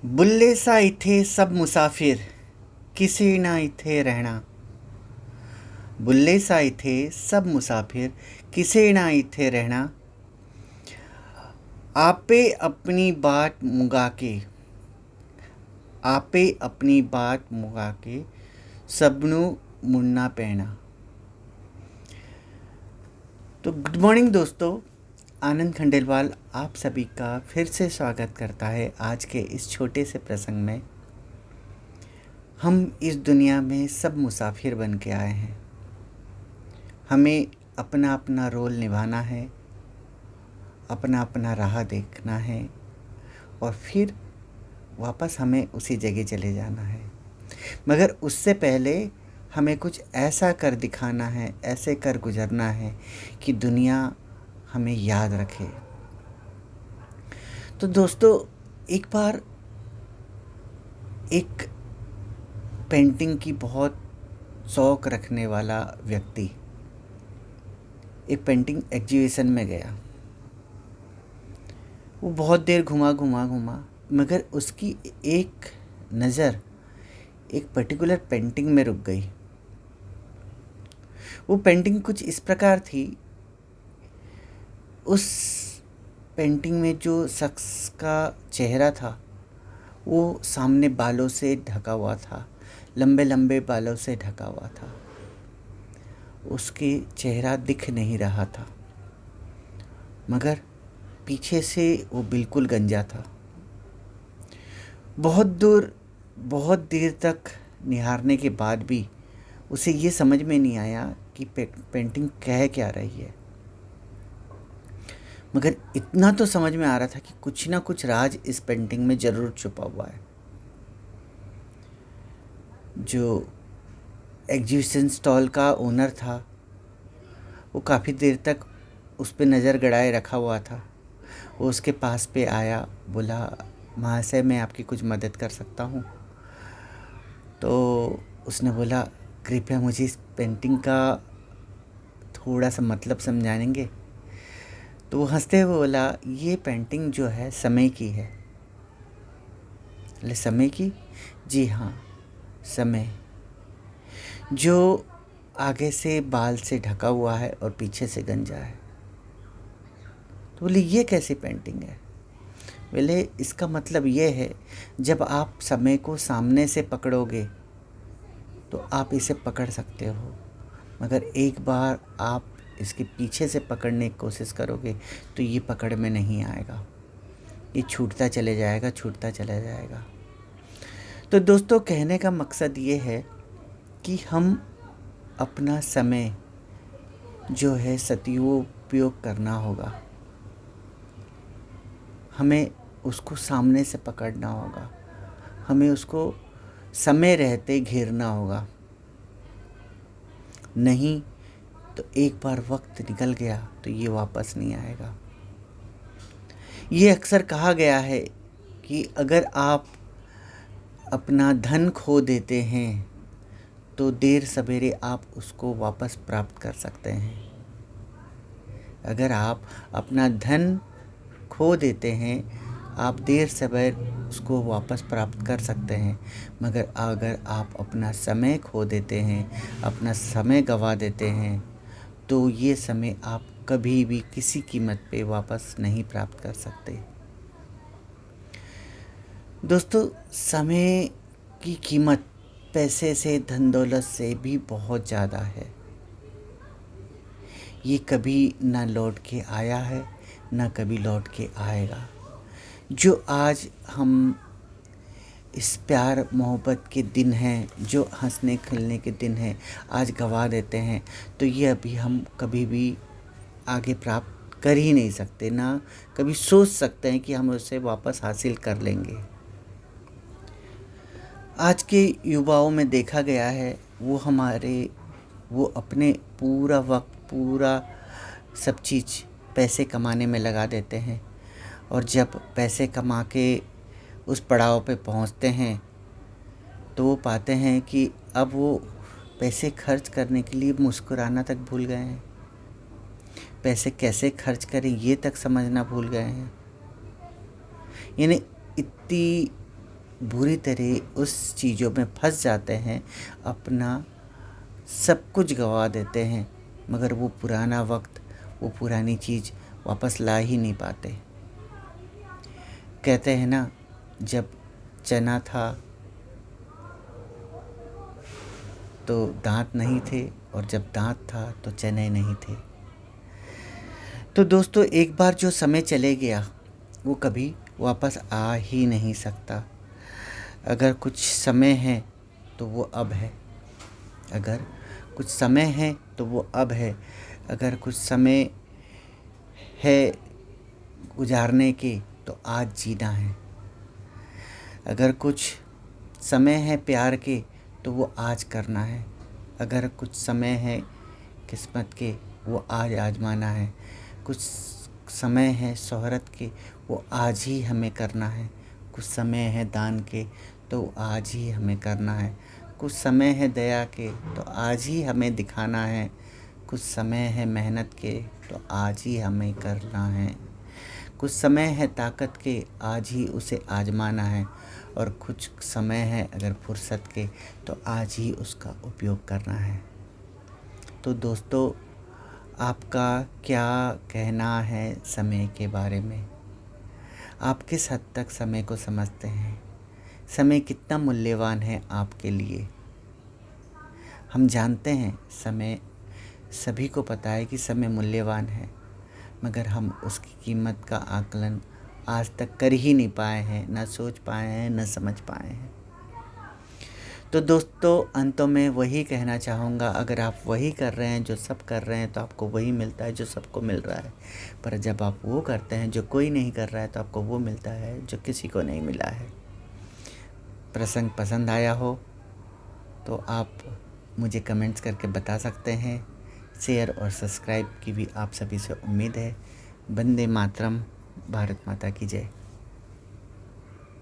बुल्ले सा इथे सब मुसाफिर किसी ना इथे रहना। बुल्ले सा इथे सब मुसाफिर किसे ना इथे रहना। आपे अपनी बात मुगा के आपे अपनी बात मुगा के सबनु मुन्ना पैना। तो गुड मॉर्निंग दोस्तों, आनंद खंडेलवाल आप सभी का फिर से स्वागत करता है आज के इस छोटे से प्रसंग में। हम इस दुनिया में सब मुसाफिर बन के आए हैं। हमें अपना अपना रोल निभाना है, अपना अपना राह देखना है और फिर वापस हमें उसी जगह चले जाना है। मगर उससे पहले हमें कुछ ऐसा कर दिखाना है, ऐसे कर गुजरना है कि दुनिया हमें याद रखे। तो दोस्तों, एक बार एक पेंटिंग की बहुत शौक़ रखने वाला व्यक्ति एक पेंटिंग एग्जीबिशन में गया। वो बहुत देर घुमा घुमा घुमा, मगर उसकी एक नज़र एक पर्टिकुलर पेंटिंग में रुक गई। वो पेंटिंग कुछ इस प्रकार थी। उस पेंटिंग में जो शख्स का चेहरा था वो सामने बालों से ढका हुआ था, लंबे लंबे बालों से ढका हुआ था। उसके चेहरा दिख नहीं रहा था, मगर पीछे से वो बिल्कुल गंजा था। बहुत देर तक निहारने के बाद भी उसे ये समझ में नहीं आया कि पेंटिंग कह क्या रही है। मगर इतना तो समझ में आ रहा था कि कुछ ना कुछ राज इस पेंटिंग में ज़रूर छुपा हुआ है। जो एग्जीबिशन स्टॉल का ओनर था वो काफ़ी देर तक उस पर नज़र गड़ाए रखा हुआ था। वो उसके पास पे आया, बोला, महाशय मैं आपकी कुछ मदद कर सकता हूँ? तो उसने बोला, कृपया मुझे इस पेंटिंग का थोड़ा सा मतलब समझाएंगे? तो वो हंसते हुए बोला, ये पेंटिंग जो है समय की है। बोले, समय की? जी हाँ, समय जो आगे से बाल से ढका हुआ है और पीछे से गंजा है। तो बोले, ये कैसी पेंटिंग है? बोले, इसका मतलब ये है, जब आप समय को सामने से पकड़ोगे तो आप इसे पकड़ सकते हो, मगर एक बार आप इसके पीछे से पकड़ने की कोशिश करोगे तो ये पकड़ में नहीं आएगा, ये छूटता चले जाएगा, छूटता चला जाएगा। तो दोस्तों, कहने का मकसद ये है कि हम अपना समय जो है सदुपयोग करना होगा। हमें उसको सामने से पकड़ना होगा, हमें उसको समय रहते घेरना होगा। नहीं तो एक बार वक्त निकल गया तो ये वापस नहीं आएगा। ये अक्सर कहा गया है कि अगर आप अपना धन खो देते हैं तो देर सवेरे आप उसको वापस प्राप्त कर सकते हैं। अगर आप अपना धन खो देते हैं, आप देर सवेर उसको वापस प्राप्त कर सकते हैं, मगर अगर आप अपना समय खो देते हैं, अपना समय गंवा देते हैं, तो ये समय आप कभी भी किसी कीमत पे वापस नहीं प्राप्त कर सकते। दोस्तों, समय की कीमत पैसे से, धन दौलत से भी बहुत ज़्यादा है। ये कभी ना लौट के आया है, ना कभी लौट के आएगा। जो आज हम इस प्यार मोहब्बत के दिन हैं, जो हंसने खेलने के दिन हैं, आज गंवा देते हैं, तो ये अभी हम कभी भी आगे प्राप्त कर ही नहीं सकते, ना कभी सोच सकते हैं कि हम उसे वापस हासिल कर लेंगे। आज के युवाओं में देखा गया है, वो अपने पूरा वक्त, पूरा सब चीज़ पैसे कमाने में लगा देते हैं, और जब पैसे कमा के उस पड़ाव पे पहुंचते हैं तो वो पाते हैं कि अब वो पैसे खर्च करने के लिए मुस्कुराना तक भूल गए हैं, पैसे कैसे खर्च करें ये तक समझना भूल गए हैं। यानी इतनी बुरी तरह उस चीज़ों में फंस जाते हैं, अपना सब कुछ गंवा देते हैं, मगर वो पुराना वक्त, वो पुरानी चीज़ वापस ला ही नहीं पाते। कहते हैं ना, जब चना था तो दांत नहीं थे, और जब दांत था तो चने नहीं थे। तो दोस्तों, एक बार जो समय चले गया वो कभी वापस आ ही नहीं सकता। अगर कुछ समय है तो वो अब है, अगर कुछ समय है तो वो अब है, अगर कुछ समय है गुजारने के तो आज जीना है, अगर कुछ समय है प्यार के तो वो आज करना है, अगर कुछ समय है किस्मत के वो आज आजमाना है, कुछ समय है शोहरत के वो आज ही हमें करना है, कुछ समय है दान के तो आज ही हमें करना है, कुछ समय है दया के तो आज ही हमें दिखाना है, कुछ समय है मेहनत के तो आज ही हमें करना है, कुछ समय है ताकत के आज ही उसे आजमाना है, और कुछ समय है अगर फुर्सत के तो आज ही उसका उपयोग करना है। तो दोस्तों, आपका क्या कहना है समय के बारे में? आप किस हद तक समय को समझते हैं? समय कितना मूल्यवान है आपके लिए? हम जानते हैं समय, सभी को पता है कि समय मूल्यवान है, मगर हम उसकी कीमत का आकलन आज तक कर ही नहीं पाए हैं, ना सोच पाए हैं, ना समझ पाए हैं। तो दोस्तों, अंतों में वही कहना चाहूँगा, अगर आप वही कर रहे हैं जो सब कर रहे हैं तो आपको वही मिलता है जो सबको मिल रहा है। पर जब आप वो करते हैं जो कोई नहीं कर रहा है तो आपको वो मिलता है जो किसी को नहीं मिला है। प्रसंग पसंद आया हो तो आप मुझे कमेंट्स करके बता सकते हैं। शेयर और सब्सक्राइब की भी आप सभी से उम्मीद है। वंदे मातरम। भारत माता की जय।